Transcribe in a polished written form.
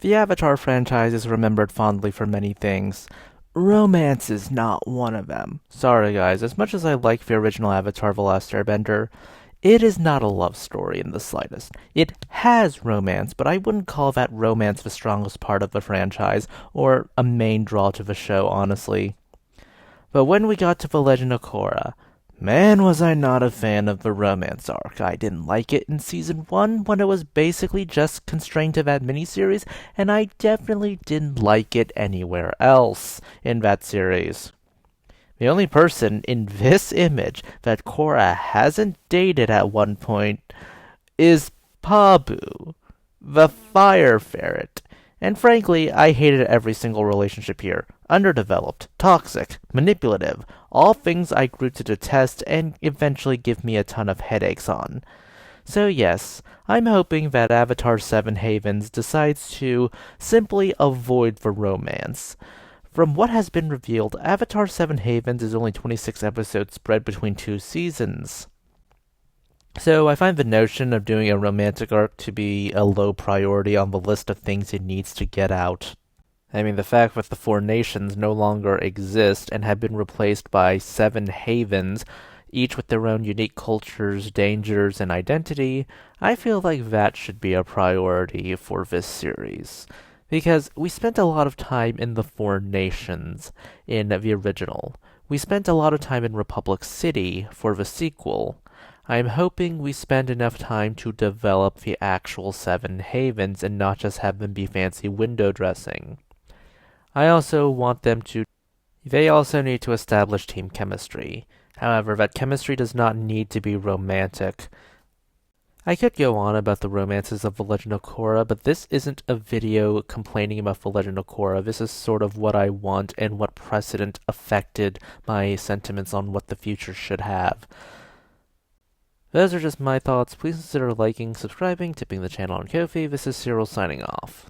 The Avatar franchise is remembered fondly for many things. Romance is not one of them. Sorry guys, as much as I like the original Avatar The Last Airbender, it is not a love story in the slightest. It has romance, but I wouldn't call that romance the strongest part of the franchise, or a main draw to the show, honestly. But when we got to The Legend of Korra, man, was I not a fan of the romance arc. I didn't like it in season 1 when it was basically just constrained to that miniseries, and I definitely didn't like it anywhere else in that series. The only person in this image that Korra hasn't dated at one point is Pabu, the fire ferret. And frankly, I hated every single relationship here. Underdeveloped, toxic, manipulative, all things I grew to detest and eventually give me a ton of headaches on. So yes, I'm hoping that Avatar 7 Havens decides to simply avoid the romance. From what has been revealed, Avatar 7 Havens is only 26 episodes spread between 2 seasons. So I find the notion of doing a romantic arc to be a low priority on the list of things it needs to get out. I mean, the fact that the four nations no longer exist and have been replaced by 7 havens, each with their own unique cultures, dangers, and identity, I feel like that should be a priority for this series. Because we spent a lot of time in the four nations in the original. We spent a lot of time in Republic City for the sequel. I'm hoping we spend enough time to develop the actual 7 havens and not just have them be fancy window dressing. I also want them to. They also need to establish team chemistry. However, that chemistry does not need to be romantic. I could go on about the romances of The Legend of Korra, but this isn't a video complaining about The Legend of Korra. This is sort of what I want and what precedent affected my sentiments on what the future should have. Those are just my thoughts. Please consider liking, subscribing, tipping the channel on Ko-fi. This is Cyril signing off.